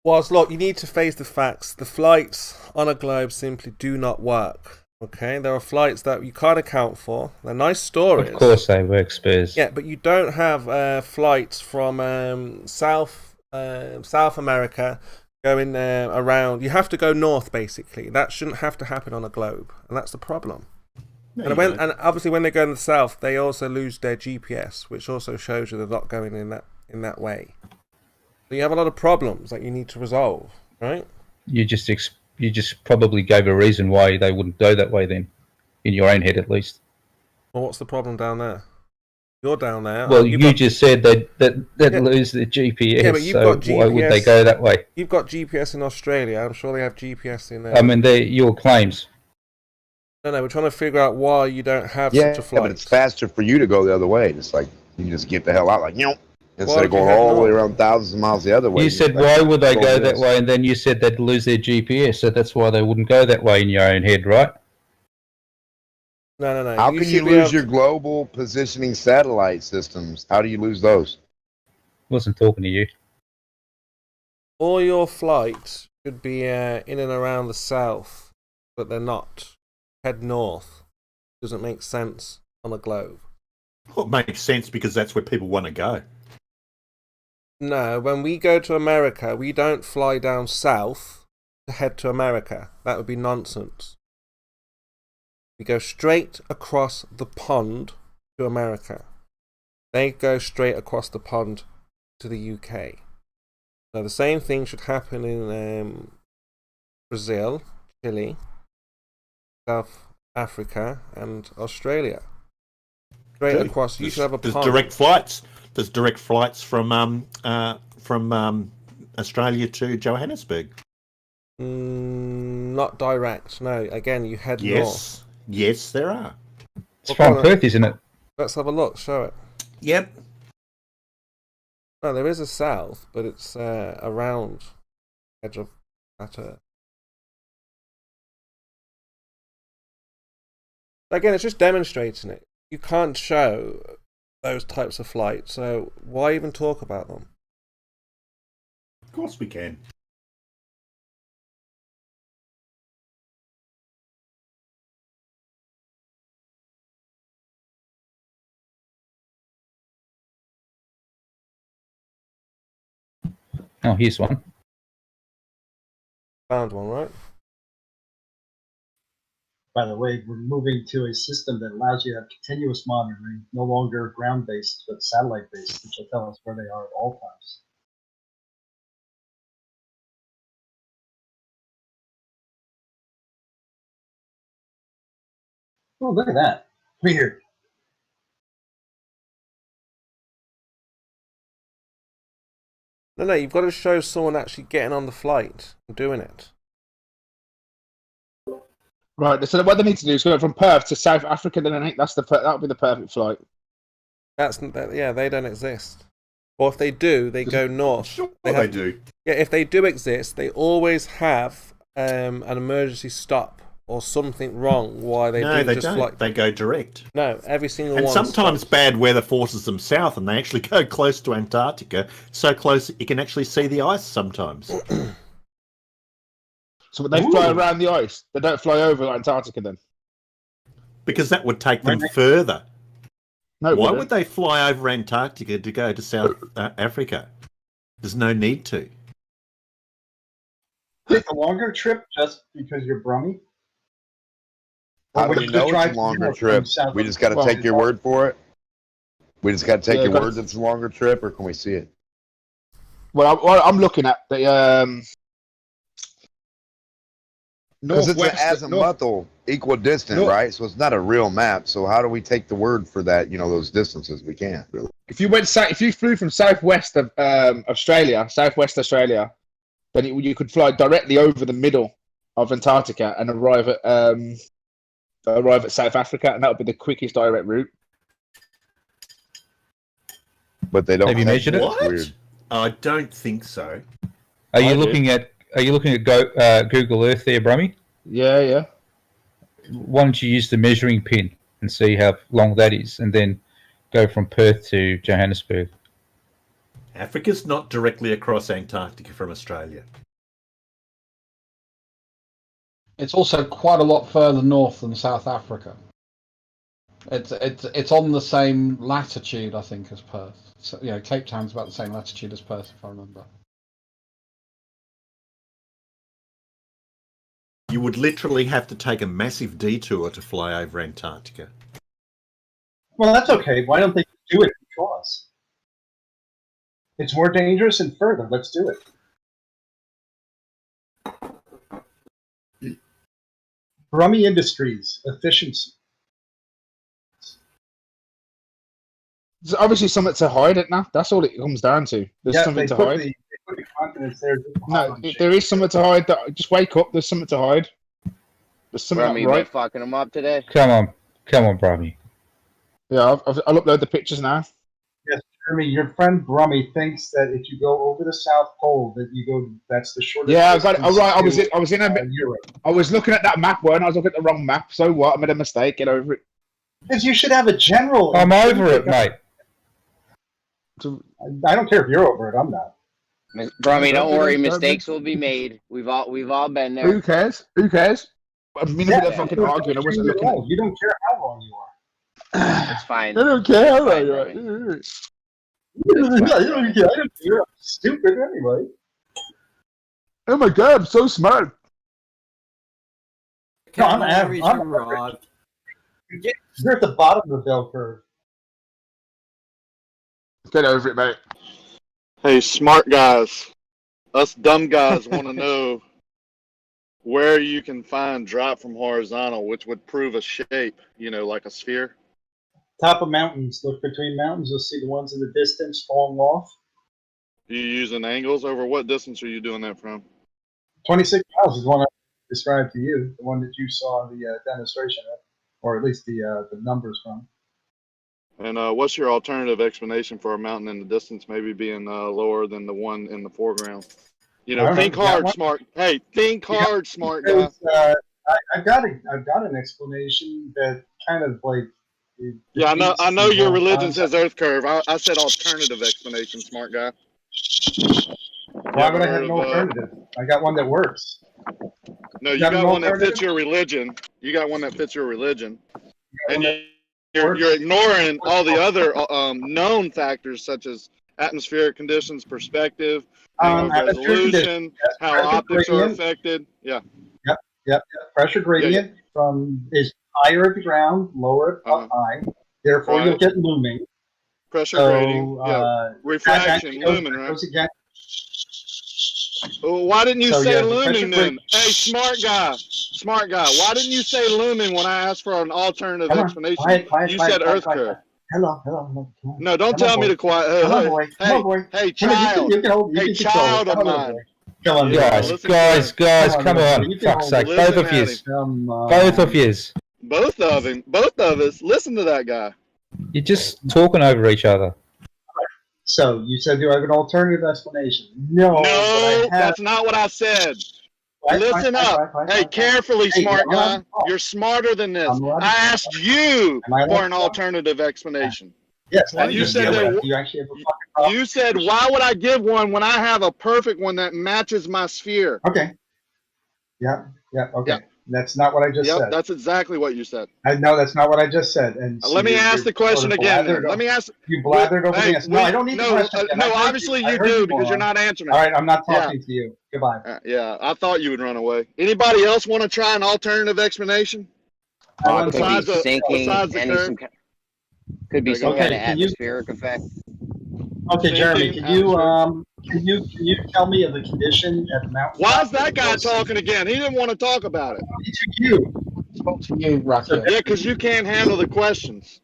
Whilst, look, you need to face the facts. The flights on a globe simply do not work. Okay, there are flights that you can't account for. They're nice stories. Of course they work, Spurs. Yeah, but you don't have flights from South America going around. You have to go north, basically. That shouldn't have to happen on a globe, and that's the problem. And obviously, when they go in the south, they also lose their GPS, which also shows you they're not going in that way. So you have a lot of problems that you need to resolve, right? You just probably gave a reason why they wouldn't go that way then, in your own head at least. Well, what's the problem down there? You're down there. Well, you just said that lose the GPS. Yeah, but you've got GPS. Why would they go that way? You've got GPS in Australia. I'm sure they have GPS in there. I mean, they're your claims. No, we're trying to figure out why you don't have such a flight. Yeah, but it's faster for you to go the other way. It's like you just get the hell out, instead of going all the way around thousands of miles the other way. You said, why would they go that way? And then you said they'd lose their GPS, so that's why they wouldn't go that way in your own head, right? No. How can you lose your global positioning satellite systems? How do you lose those? Wasn't talking to you. All your flights should be in and around the south, but they're not. Head north. Doesn't make sense on a globe. Well, it makes sense because that's where people want to go. No, when we go to America, we don't fly down south to head to America. That would be nonsense. We go straight across the pond to America. They go straight across the pond to the UK. Now, the same thing should happen in Brazil, Chile, South Africa, and Australia. Straight across, you should have a pond. There's direct flights. There's direct flights from Australia to Johannesburg. Not direct. No. Again, you head north. Yes, there are. It's from Perth, isn't it? Let's have a look. Show it. Yep. No, there is a south, but it's around the edge of that Earth. Again, it's just demonstrating it. You can't show those types of flights, so why even talk about them? Of course we can. Oh, here's one. Found one, right? By the way, we're moving to a system that allows you to have continuous monitoring, no longer ground-based, but satellite-based, which will tell us where they are at all times. Oh, look at that. Weird. No, you've got to show someone actually getting on the flight and doing it. Right, so what they need to do is go from Perth to South Africa, then I think that would be the perfect flight. Yeah, they don't exist. Or if they do, they go north. Sure, they do. Yeah, if they do exist, they always have an emergency stop or something wrong. Why they No, do they just don't. like They go direct. no, every single And one. sometimes stops. bad weather forces them south, and they actually go close to Antarctica, so close that you can actually see the ice sometimes. So they fly around the ice. They don't fly over Antarctica then. Because that would take them further. No, why would they fly over Antarctica to go to South Africa? There's no need to. Take a longer trip just because you're brummy? How do we know it's a longer trip? We just got to take your word for it? We just got to take your word that it's a longer trip, or can we see it? Well, I'm looking at the because it's an azimuthal equidistant, right? So it's not a real map. So how do we take the word for that? You know, those distances. We can't really. If you flew from southwest of southwest Australia, then you could fly directly over the middle of Antarctica and arrive at South Africa, and that would be the quickest direct route. But they don't. Have you measured it? What? I don't think so. Are you looking at Google Earth there, Brummy? Yeah. Why don't you use the measuring pin and see how long that is, and then go from Perth to Johannesburg? Africa's not directly across Antarctica from Australia. It's also quite a lot further north than South Africa. It's on the same latitude, I think, as Perth. So, Cape Town's about the same latitude as Perth, if I remember. You would literally have to take a massive detour to fly over Antarctica. Well, that's okay. Why don't they do it before us? It's more dangerous and further. Let's do it. Brummy Industries, efficiency. There's obviously something to hide it now. That's all it comes down to. There's something to hide. They put the continents there. No, there is something to hide. Just wake up. There's something to hide. There's something Brummy, right. fucking them up today. Come on, Brummy. Yeah, I'll upload the pictures now. Yes, Jeremy, your friend Brummy thinks that if you go over the South Pole, that's the shortest. Yeah, I got it. All right, I was in Europe. I was looking at that map, and I was looking at the wrong map. So what? I made a mistake. Get over it. Because you should have a general. I'm over it, mate. I don't care if you're over it. I'm not. Brummy, don't worry. Mistakes will be made. We've all been there. Who cares? I'm in the fucking arguing. I wasn't looking at. You don't care how wrong you are. It's fine. I don't care how long you are. I don't care. I'm stupid anyway. Oh my god, I'm so smart. No, I'm average. You're at the bottom of the bell curve. Get over it, mate. Hey, smart guys. Us dumb guys want to know where you can find drop from horizontal, which would prove a shape, like a sphere. Top of mountains. Look between mountains. You'll see the ones in the distance falling off. You using angles? Over what distance are you doing that from? 26 miles is the one I described to you, the one that you saw the demonstration of, or at least the numbers from. And what's your alternative explanation for a mountain in the distance maybe being lower than the one in the foreground? You know, think hard, smart. Hey, think hard, smart guy. I've got an explanation that kind of like. Yeah, I know your religion says Earth curve. I said alternative explanation, smart guy. Why would I have no alternative? I got one that works. No, you got one that fits your religion. You got one that fits your religion, and you're ignoring all the other known factors such as atmospheric conditions, perspective, resolution, how optics are affected. Yeah. Yep. Pressure gradient is higher at the ground, lower up high. Therefore, you'll get looming. Pressure gradient. Refraction, looming, right? Well, why didn't you say looming then? Hey, smart guy. Why didn't you say looming when I asked for an alternative explanation? You said Earth curve. Hello. No, don't tell me to quiet. Hey, child. Hey, child of mine. Come on, guys, come on. Fuck's sake. Both of yous. Both of us. Listen to that guy. You're just talking over each other. So, you said you have an alternative explanation. No, that's not what I said. Listen up. Hey, carefully, smart guy. You're smarter than this. I asked you for an alternative explanation. Yes, you said you said, why would I give one when I have a perfect one that matches my sphere? Okay. Yeah, okay. Yeah. That's not what I just said. That's exactly what you said. No, that's not what I just said. And let me ask the question again. Let me ask. You blathered over the answer. No, I don't need the question. No, obviously you do because you're not answering. All right, I'm not talking to you. Goodbye. Yeah, I thought you would run away. Anybody else want to try an alternative explanation? Could be some kind of atmospheric effect. Okay, Jeremy, can you tell me of the condition at the mountain? Why is that guy talking again? He didn't want to talk about it. You. Spoke to you, Rocky. Yeah, because you can't handle the questions.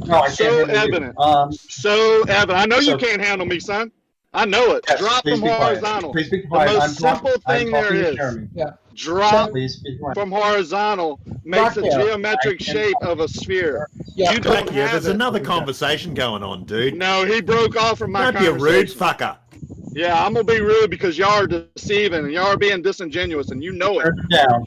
No, I can't. So evident. So evident. I know you can't handle me, son. I know it. Yes, drop from horizontal. Please be the quiet. most simple thing there is. Yeah. Drop from horizontal makes a geometric shape of a sphere. Yeah, there's another conversation going on, dude. No, he broke off from my conversation. Don't be a rude fucker. Yeah, I'm going to be rude because y'all are deceiving and y'all are being disingenuous and you know it. Turn it down.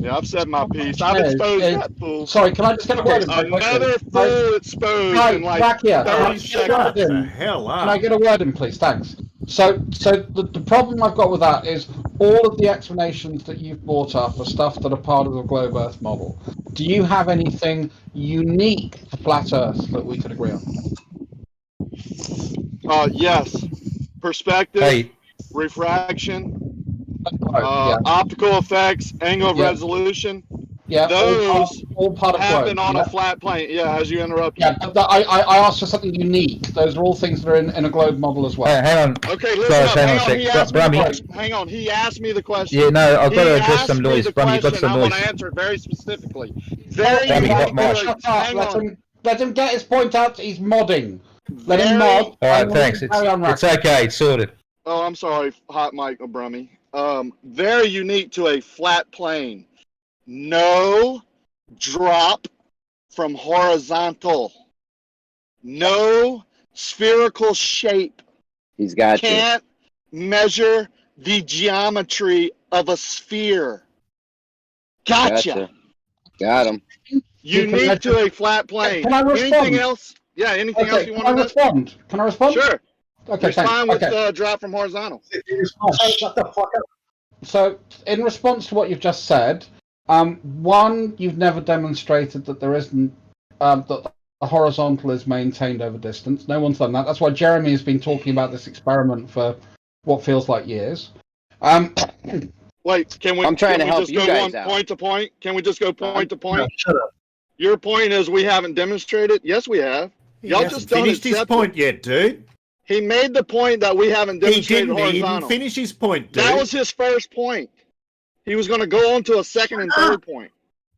Yeah, I've said my piece. I've exposed that fool. Sorry, can I just get a word in? Another fool exposed in like 30 seconds. The hell up. Can I get a word in, please? Thanks. So the problem I've got with that is all of the explanations that you've brought up are stuff that are part of the globe Earth model. Do you have anything unique to flat Earth that we could agree on? Yes. Perspective, refraction, optical effects, angle of resolution. Yeah, those all part of happen globe. on a flat plane. Yeah, as you interrupt. Yeah, but I asked for something unique. Those are all things that are in a globe model as well. Hang on. Okay, listen up. Hang on. He asked me the question. Yeah, no, I've got to address some noise. Brummy, you've got some noise. I want to answer it very specifically. Let him get his point out. He's modding. Let him mod. All right, thanks. It's okay. It's sorted. Oh, I'm sorry, hot mic, Brummy. Very unique to a flat plane. No drop from horizontal. No spherical shape. He's got Can't measure the geometry of a sphere. Gotcha. Got him. Unique to a flat plane. Can I respond? Anything else? Yeah, anything else you want to respond? Can I respond? Sure. Okay, it's fine with drop from horizontal. Shut the fuck up. So, in response to what you've just said, one, you've never demonstrated that there isn't that the horizontal is maintained over distance. No one's done that. That's why Jeremy has been talking about this experiment for what feels like years. Wait, can we? I'm trying to help just you go guys out. Point to point? Can we just go point to point? No, shut up. Your point is we haven't demonstrated. Yes, we have. Y'all just don't finished his point yet, dude. He made the point that we haven't demonstrated horizontal. He didn't finish his point, dude. That was his first point. He was going to go on to a second and third point.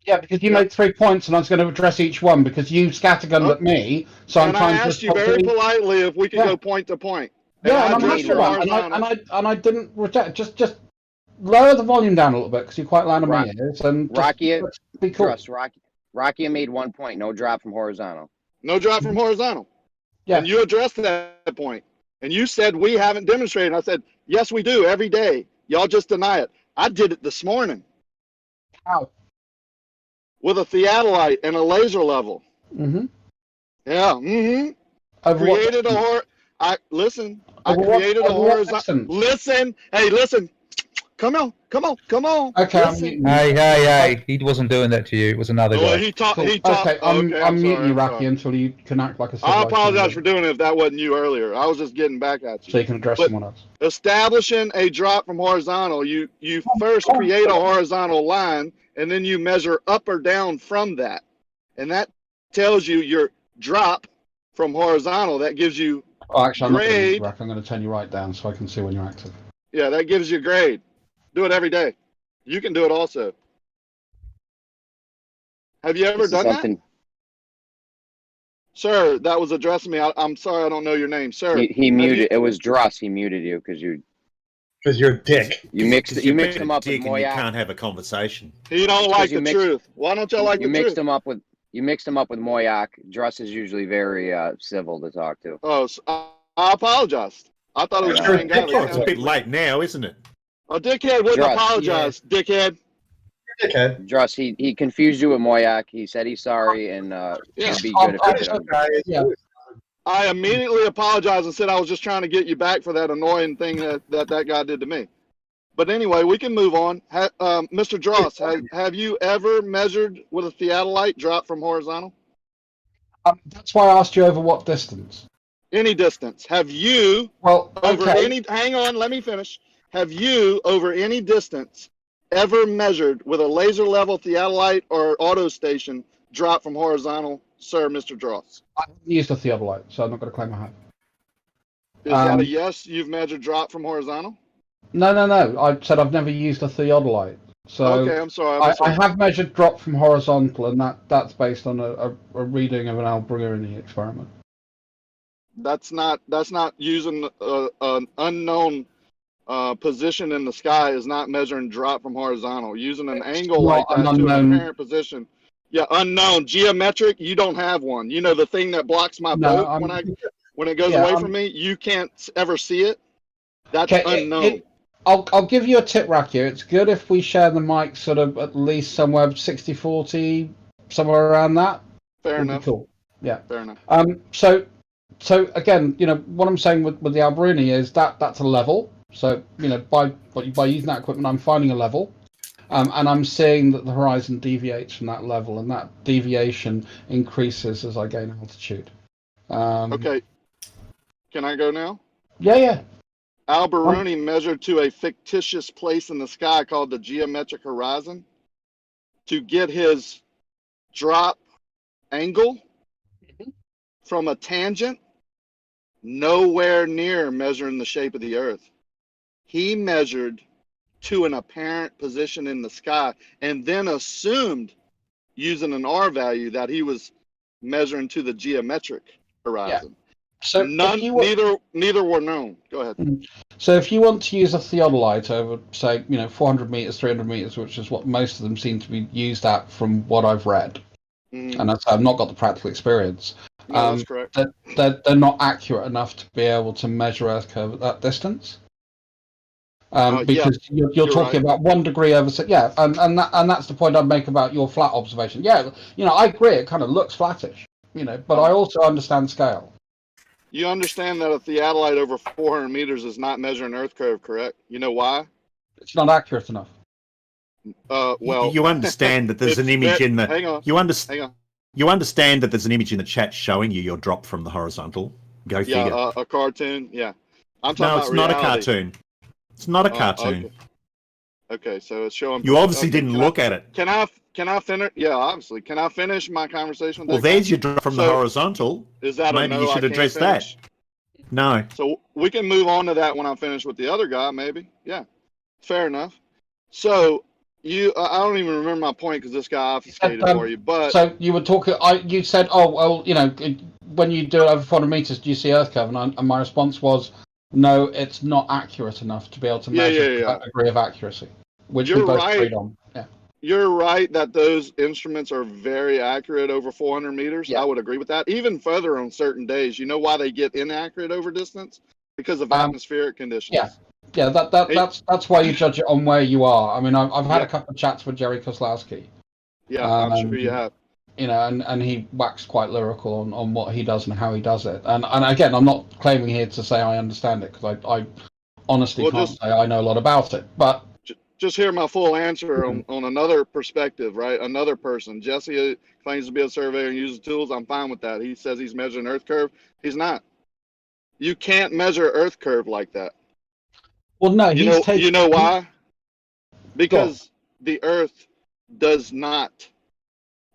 Yeah, because you made 3 points, and I was going to address each one because you scattergunned at me. So I'm trying to. I asked you very politely if we could go point to point. Yeah, and I'm happy with that. And I didn't reject. Just lower the volume down a little bit because you're quite loud in my ears. And Rocky, be cool. Trust, Rocky. Rocky made 1 point. No drop from horizontal. No drop from horizontal. Yeah. And you addressed that point. And you said we haven't demonstrated. And I said, yes, we do every day. Y'all just deny it. I did it this morning. How? With a theodolite and a laser level. Mm-hmm. Yeah. Mm-hmm. Created a I created a horizontal. Listen. Hey, listen. Come on. Okay. Hey. He wasn't doing that to you. It was another guy. He talked. Okay, I'm muting you, Rocky, until you can act like a I apologize for doing it if that wasn't you earlier. I was just getting back at you. So you can address someone else. Establishing a drop from horizontal, you first create a horizontal line, and then you measure up or down from that. And that tells you your drop from horizontal. That gives you grade. I'm going to turn you right down so I can see when you're active. Yeah, that gives you grade. Do it every day. You can do it also. Have you ever done that? Sir, that was addressing me. I'm sorry, I don't know your name, sir. He muted. It was Dross. He muted you because you're a dick. You mixed him up with Moyak. You can't have a conversation. He don't like the truth. Why don't y'all like the truth? You mixed him up with Moyak. Dross is usually very civil to talk to. Oh, so I apologize. I thought it was the same guy. It's a bit late now, isn't it? A dickhead wouldn't apologize, dickhead. Dickhead. Dross, he confused you with Moyak. He said he's sorry, and it'd be good if he did. I immediately apologized and said I was just trying to get you back for that annoying thing that guy did to me. But anyway, we can move on. Mr. Dross, have you ever measured with a theodolite drop from horizontal? That's why I asked you over what distance. Any distance. Have you over any? Hang on, let me finish. Have you over any distance ever measured with a laser level theodolite or auto station drop from horizontal, sir, Mr. Dross? I haven't used a theodolite, so I'm not going to claim I have. Is that a yes? You've measured drop from horizontal? No. I said I've never used a theodolite. So okay, I'm sorry. I have measured drop from horizontal, and that's based on a reading of an Alberoni experiment. That's not using an unknown position in the sky is not measuring drop from horizontal. Using an angle like that to an apparent position. Yeah, unknown. Geometric, you don't have one. You know the thing that blocks my boat when it goes away from me, you can't ever see it. That's unknown. I'll give you a tip, Rocky. It's good if we share the mic sort of at least somewhere 60-40, somewhere around that. Fair enough. Cool. Yeah. Fair enough. So again, what I'm saying with the Alberoni is that's a level. So by using that equipment, I'm finding a level, and I'm seeing that the horizon deviates from that level, and that deviation increases as I gain altitude. Okay. Can I go now? Yeah. Alberoni measured to a fictitious place in the sky called the geometric horizon to get his drop angle from a tangent nowhere near measuring the shape of the earth. He measured to an apparent position in the sky and then assumed using an R value that he was measuring to the geometric horizon. Yeah. So neither were known. Go ahead. So if you want to use a theodolite over, say, 400 meters, 300 meters, which is what most of them seem to be used at from what I've read, and I've not got the practical experience. No, that's correct. They're not accurate enough to be able to measure Earth curve at that distance. Because you're talking about 1 degree over. And that's the point I'd make about your flat observation. Yeah, I agree. It kind of looks flattish, but I also understand scale. You understand that a theodolite over 400 meters is not measuring Earth curve, correct? You know why? It's not accurate enough. Well, you understand that there's an image in the. Hang on. You understand that there's an image in the chat showing you your drop from the horizontal. Go figure. Yeah, a cartoon. Yeah, I'm talking it's not a cartoon. It's not a cartoon. Okay, so it's showing. You obviously didn't look at it. Can I finish? Yeah, obviously. Can I finish my conversation? Well, there's your drop from the horizontal. Is that maybe you should address that? No. So we can move on to that when I'm finished with the other guy. Maybe. Yeah. Fair enough. So I don't even remember my point because this guy obfuscated for you. But so you were talking. You said, "Oh well, when you do it over 400 meters, do you see Earth curve?" And my response was, "No, it's not accurate enough to be able to measure that degree of accuracy." Which we both agreed on. you're right that those instruments are very accurate over 400 meters. Yeah. I would agree with that. Even further on certain days. You know why they get inaccurate over distance? Because of atmospheric conditions. Yeah. That's why you judge it on where you are. I mean, I've had a couple of chats with Jerry Kozlowski. Yeah, I'm sure you have. You know, and he waxed quite lyrical on what he does and how he does it. And again, I'm not claiming here to say I understand it, because I honestly can't say I know a lot about it. But just hear my full answer on another perspective, right? Another person. Jesse claims to be a surveyor and uses tools. I'm fine with that. He says he's measuring earth curve. He's not. You can't measure earth curve like that. Well, no, you know why? Because the earth does not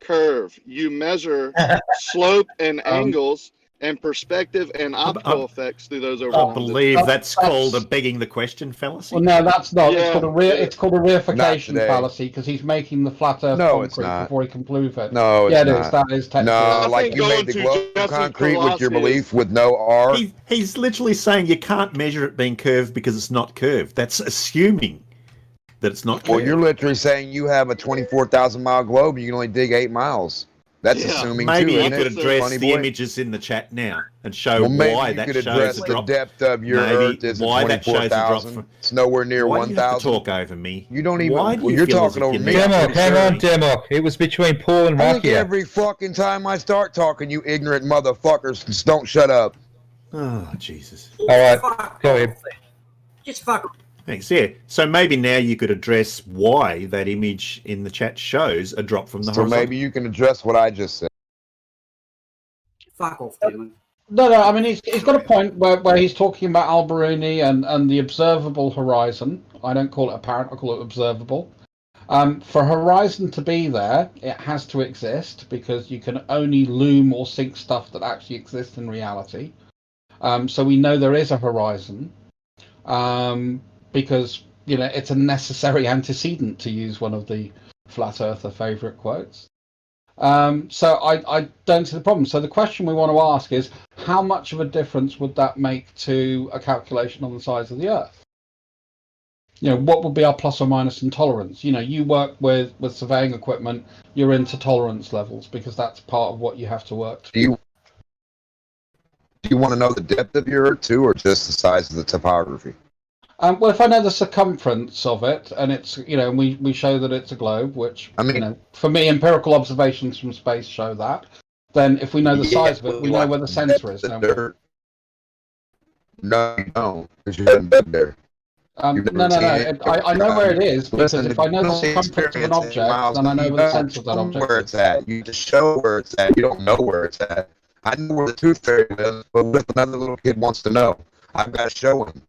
curve. You measure slope and angles and perspective and optical effects through those overlaps. I believe that's called a begging the question fallacy. Well, no, that's not. Yeah. It's called a reification fallacy, because he's making the flat earth concrete before he can prove it. No, it's not. It is. That is technically. No, like you made the globe concrete with your belief with no R. He's literally saying you can't measure it being curved because it's not curved. That's assuming that it's not curved. Well, you're literally saying you have a 24,000-mile globe and you can only dig 8 miles. That's assuming maybe too, you could address the images in the chat now and show why that shows a drop. The depth of your Earth is 24,000. It's nowhere near 1,000. Why do you have to talk over me? You don't even. You're talking over me. Demok, hang on, Demok. It was between Paul and Rocky. Every fucking time I start talking, you ignorant motherfuckers just don't shut up. Oh Jesus! All right, go ahead. Just fuck. Thanks. Yeah. So maybe now you could address why that image in the chat shows a drop from the horizon. So maybe you can address what I just said. Fuck off, Dylan. No. I mean, he's got a point where he's talking about Alberuni and the observable horizon. I don't call it apparent. I call it observable. For horizon to be there, it has to exist, because you can only loom or sink stuff that actually exists in reality. So we know there is a horizon. Because, you know, it's a necessary antecedent, to use one of the flat earther favourite quotes. So I don't see the problem. So the question we want to ask is, how much of a difference would that make to a calculation on the size of the Earth? You know, what would be our plus or minus in tolerance? You know, you work with surveying equipment, you're into tolerance levels, because that's part of what you have to work to. Do you want to know the depth of your Earth too, or just the size of the topography? Well, if I know the circumference of it, and it's, you know, we show that it's a globe, which, I mean, you know, for me, empirical observations from space show that, then if we know the size of it, we know where the sensor is. No, you don't, because you haven't been there. No. I know where it is, because if I know the circumference of an object, then I know where the sensor of that object is. Where it's at. You just show where it's at. You don't know where it's at. I know where the tooth fairy is, but what if another little kid wants to know? I've got to show him.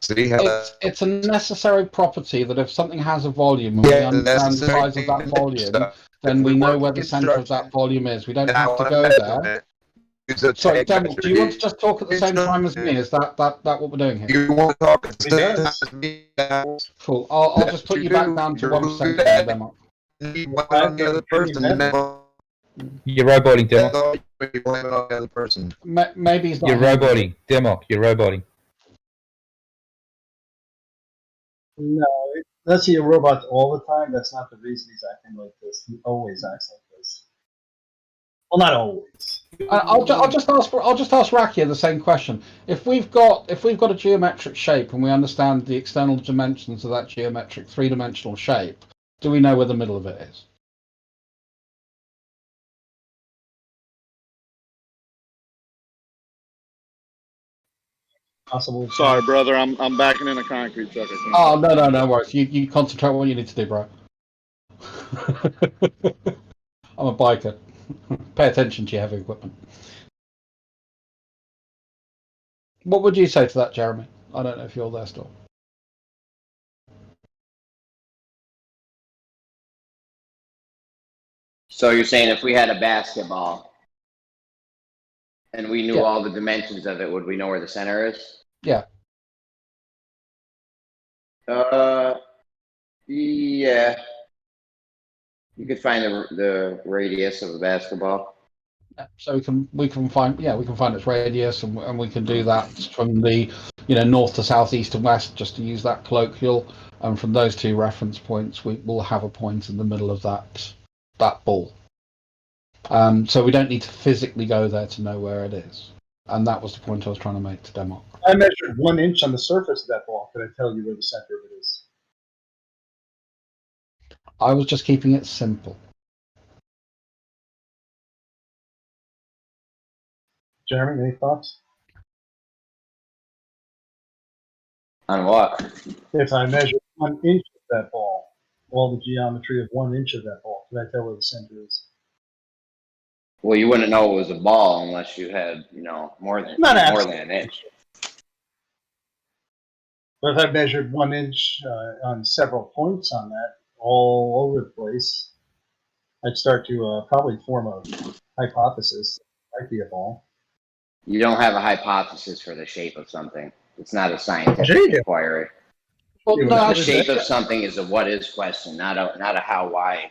See how it's a necessary property that if something has a volume and we understand the size of that volume, then we know where the centre of that volume is. We don't have to go there. Sorry, Daniel, do you want to just talk at the same time as me? Is that what we're doing here? You want to talk at the same time as me? Cool. I'll just put you back down to 1% demo. You're roboting, Demo. Maybe he's not. You're roboting, Demo. You're roboting. No, unless he's a robot all the time, that's not the reason he's acting like this. He always acts like this. Well, not always. I'll just ask Rakia the same question. If we've got a geometric shape and we understand the external dimensions of that geometric three-dimensional shape, do we know where the middle of it is? Possible. Sorry, brother. I'm backing in a concrete truck. Oh no worries. You concentrate on what you need to do, bro. I'm a biker. Pay attention to your heavy equipment. What would you say to that, Jeremy? I don't know if you're there still. So you're saying if we had a basketball and we knew all the dimensions of it, would we know where the center is? Yeah. Yeah. You could find the radius of a basketball. So we can find its radius, and we can do that from the north to south, east to west, just to use that colloquial. And from those 2 reference points, we will have a point in the middle of that ball. So we don't need to physically go there to know where it is. And that was the point I was trying to make to Demok. I measured 1 inch on the surface of that ball. Could I tell you where the center of it is? I was just keeping it simple. Jeremy, any thoughts? On what? If I measured 1 inch of that ball, all the geometry of 1 inch of that ball, can I tell where the center is? Well, you wouldn't know it was a ball unless you had, more than an inch. But if I measured 1 inch on several points on that, all over the place, I'd start to probably form a hypothesis. It might be a ball. You don't have a hypothesis for the shape of something. It's not a scientific inquiry. Well, no, the shape of something is a what is question, not a how, why.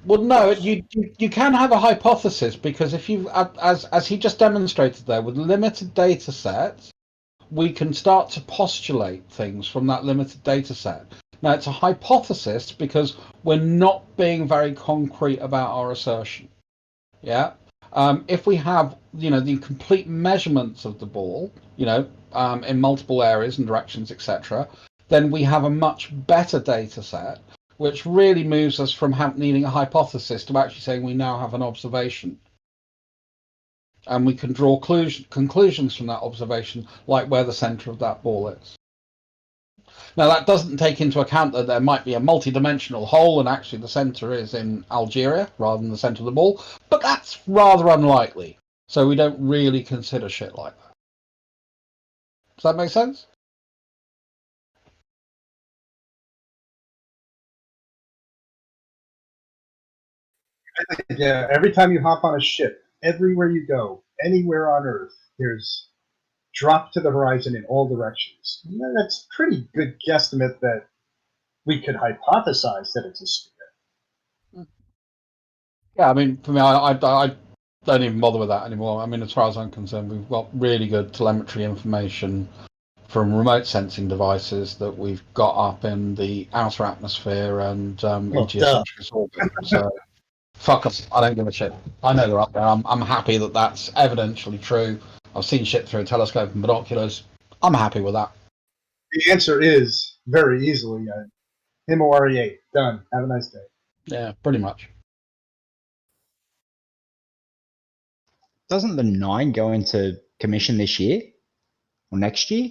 Well, no, you can have a hypothesis, because if you, as he just demonstrated there, with limited data sets, we can start to postulate things from that limited data set. Now, it's a hypothesis because we're not being very concrete about our assertion. Yeah. If we have, the complete measurements of the ball, in multiple areas and directions, etc., then we have a much better data set, which really moves us from needing a hypothesis to actually saying we now have an observation. And we can draw conclusions from that observation, like where the center of that ball is. Now, that doesn't take into account that there might be a multi-dimensional hole and actually the center is in Algeria rather than the center of the ball, but that's rather unlikely. So we don't really consider shit like that. Does that make sense? Yeah, every time you hop on a ship, everywhere you go, anywhere on Earth, there's drop to the horizon in all directions. That's a pretty good guesstimate that we could hypothesize that it's a sphere. Yeah, I mean, for me, I don't even bother with that anymore. I mean, as far as I'm concerned, we've got really good telemetry information from remote sensing devices that we've got up in the outer atmosphere and in geocentric orbit. So, fuck us. I don't give a shit. I know they're up there. I'm happy that that's evidentially true. I've seen shit through a telescope and binoculars. I'm happy with that. The answer is very easily MORE8. Done. Have a nice day. Yeah, pretty much. Doesn't the 9 go into commission this year or next year?